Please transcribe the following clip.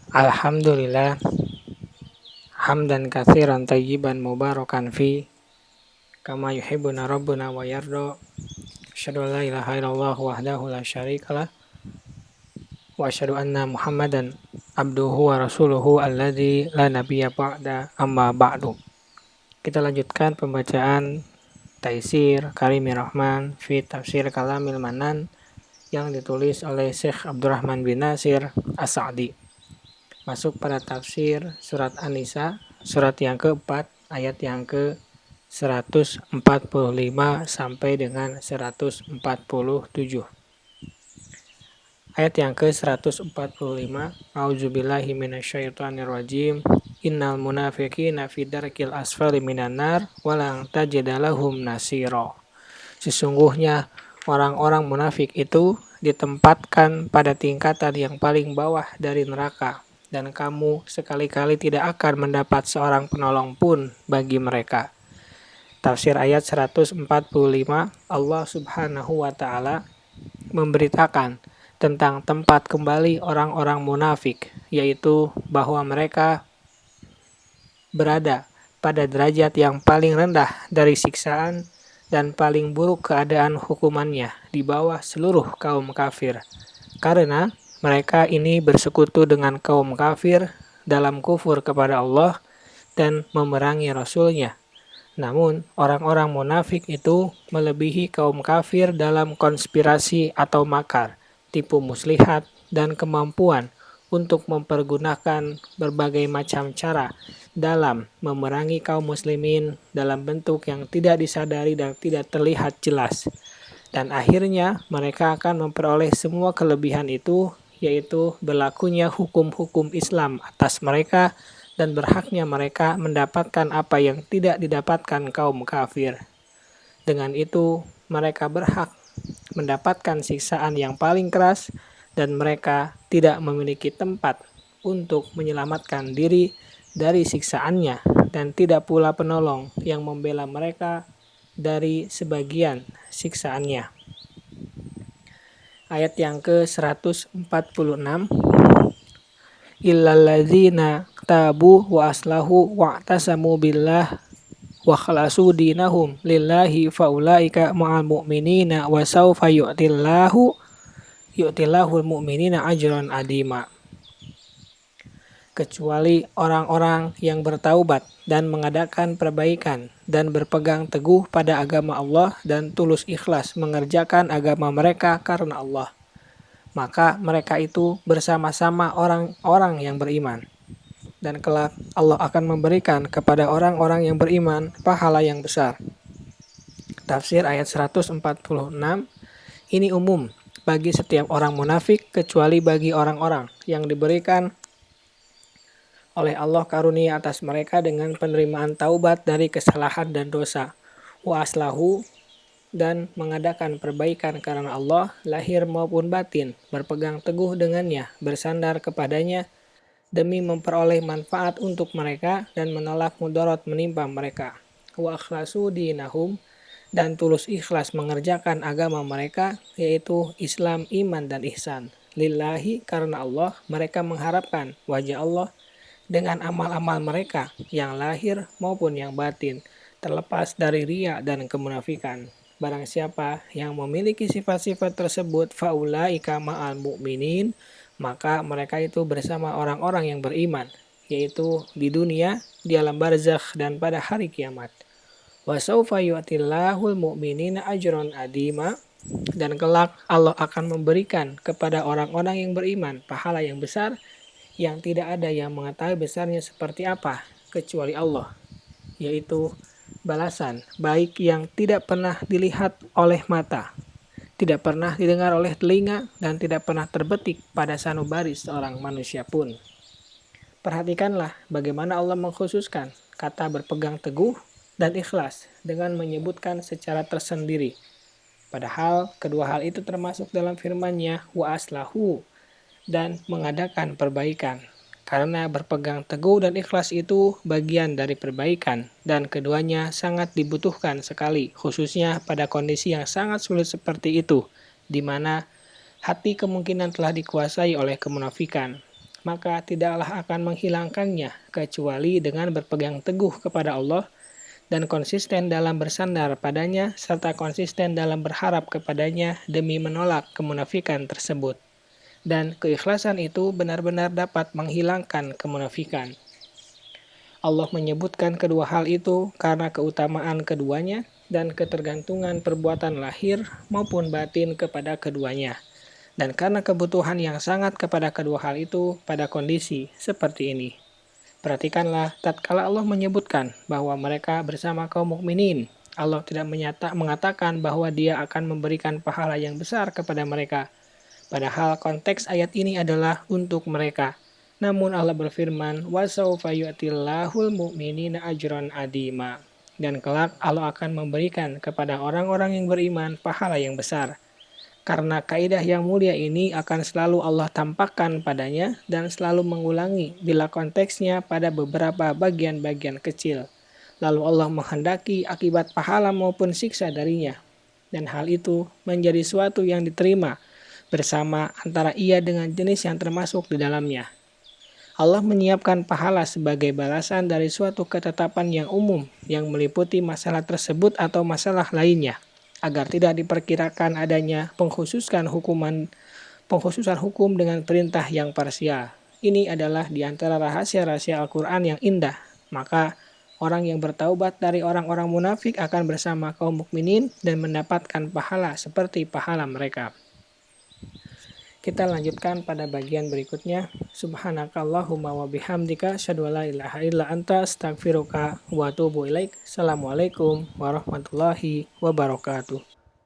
Alhamdulillah, hamdan katsiran tayyiban mubarakan fi, kama yuhibbuna rabbuna wa yarda. Asyhadu an la ilaha illallah wahdahu la syarikalah wa asyhadu anna Muhammadan abduhu wa rasuluhu alladzi la nabiyya ba'da amma ba'du. Kita lanjutkan pembacaan Taisir Karimir Rahman fi Tafsir Kalamil Manan yang ditulis oleh Syekh Abdurrahman bin Nasir As-Sa'di. Masuk pada tafsir surat An-Nisa, surat yang keempat, ayat yang ke-145 sampai dengan 147. Ayat yang ke-145, A'udzubillahi minasyaitonirrajim. Innal munafiqina fi darkil asfali minan nar wa lan tajida lahum nasira. Sesungguhnya orang-orang munafik itu ditempatkan pada tingkatan yang paling bawah dari neraka, dan kamu sekali-kali tidak akan mendapat seorang penolong pun bagi mereka. Tafsir ayat 145, Allah Subhanahu wa Ta'ala memberitakan tentang tempat kembali orang-orang munafik, yaitu bahwa mereka berada pada derajat yang paling rendah dari siksaan dan paling buruk keadaan hukumannya di bawah seluruh kaum kafir. Karena mereka ini bersekutu dengan kaum kafir dalam kufur kepada Allah dan memerangi Rasul-Nya. Namun, orang-orang munafik itu melebihi kaum kafir dalam konspirasi atau makar, tipu muslihat, dan kemampuan untuk mempergunakan berbagai macam cara dalam memerangi kaum muslimin dalam bentuk yang tidak disadari dan tidak terlihat jelas. Dan akhirnya mereka akan memperoleh semua kelebihan itu, yaitu berlakunya hukum-hukum Islam atas mereka dan berhaknya mereka mendapatkan apa yang tidak didapatkan kaum kafir. Dengan itu, mereka berhak mendapatkan siksaan yang paling keras dan mereka tidak memiliki tempat untuk menyelamatkan diri dari siksaannya dan tidak pula penolong yang membela mereka dari sebagian siksaannya. Ayat yang ke-146, illalladzina tabu wa aslahu wa'tasamu billah wa khlasu dinahum lillahi faulaika ma'al mu'minina wa sawfa yu'tillahul mu'minina ajran adima. Kecuali orang-orang yang bertaubat dan mengadakan perbaikan dan berpegang teguh pada agama Allah dan tulus ikhlas mengerjakan agama mereka karena Allah, maka mereka itu bersama-sama orang-orang yang beriman. Dan kelak Allah akan memberikan kepada orang-orang yang beriman pahala yang besar. Tafsir ayat 146, ini umum bagi setiap orang munafik kecuali bagi orang-orang yang diberikan oleh Allah karunia atas mereka dengan penerimaan taubat dari kesalahan dan dosa, wa aslahu, dan mengadakan perbaikan karena Allah lahir maupun batin, berpegang teguh dengannya, bersandar kepadanya demi memperoleh manfaat untuk mereka dan menolak mudarat menimpa mereka. Wa akhlasu dinahum, dan tulus ikhlas mengerjakan agama mereka, yaitu Islam, iman, dan ihsan. Lillahi, karena Allah, mereka mengharapkan wajah Allah dengan amal-amal mereka yang lahir maupun yang batin, terlepas dari riya dan kemunafikan. Barang siapa yang memiliki sifat-sifat tersebut, faulaika ma'al mu'minin, maka mereka itu bersama orang-orang yang beriman, yaitu di dunia, di alam barzakh, dan pada hari kiamat. Wa sawfa yu'tillahul mu'minina ajran adima, dan kelak Allah akan memberikan kepada orang-orang yang beriman pahala yang besar, yang tidak ada yang mengetahui besarnya seperti apa kecuali Allah, yaitu balasan baik yang tidak pernah dilihat oleh mata, tidak pernah didengar oleh telinga, dan tidak pernah terbetik pada sanubari seorang manusia pun. Perhatikanlah bagaimana Allah mengkhususkan kata berpegang teguh dan ikhlas dengan menyebutkan secara tersendiri. Padahal kedua hal itu termasuk dalam firman-Nya wa aslahu, dan mengadakan perbaikan. Karena berpegang teguh dan ikhlas itu bagian dari perbaikan, dan keduanya sangat dibutuhkan sekali, khususnya pada kondisi yang sangat sulit seperti itu, di mana hati kemungkinan telah dikuasai oleh kemunafikan. maka tidaklah akan menghilangkannya kecuali dengan berpegang teguh kepada Allah dan konsisten dalam bersandar padanya serta konsisten dalam berharap kepadanya demi menolak kemunafikan tersebut. Dan keikhlasan itu benar-benar dapat menghilangkan kemunafikan. Allah menyebutkan kedua hal itu karena keutamaan keduanya dan ketergantungan perbuatan lahir maupun batin kepada keduanya. Dan karena kebutuhan yang sangat kepada kedua hal itu pada kondisi seperti ini. Perhatikanlah tatkala Allah menyebutkan bahwa mereka bersama kaum mukminin, Allah tidak mengatakan bahwa Dia akan memberikan pahala yang besar kepada mereka. Padahal konteks ayat ini adalah untuk mereka. Namun Allah berfirman, "Wasaufa yu'tillahul mu'minina ajran adima." Dan kelak Allah akan memberikan kepada orang-orang yang beriman pahala yang besar. Karena kaidah yang mulia ini akan selalu Allah tampakkan padanya dan selalu mengulangi bila konteksnya pada beberapa bagian-bagian kecil. Lalu Allah menghendaki akibat pahala maupun siksa darinya. Dan hal itu menjadi suatu yang diterima bersama antara ia dengan jenis yang termasuk di dalamnya. Allah menyiapkan pahala sebagai balasan dari suatu ketetapan yang umum yang meliputi masalah tersebut atau masalah lainnya, agar tidak diperkirakan adanya pengkhususan hukum dengan perintah yang parsial. Ini adalah di antara rahasia-rahasia Al-Quran yang indah. Maka orang yang bertaubat dari orang-orang munafik akan bersama kaum mukminin dan mendapatkan pahala seperti pahala mereka. Kita lanjutkan pada bagian berikutnya. Subhanakallahumma wa bihamdika asyhadu an la ilaha illa anta astaghfiruka wa atubu ilaik. Assalamualaikum warahmatullahi wabarakatuh.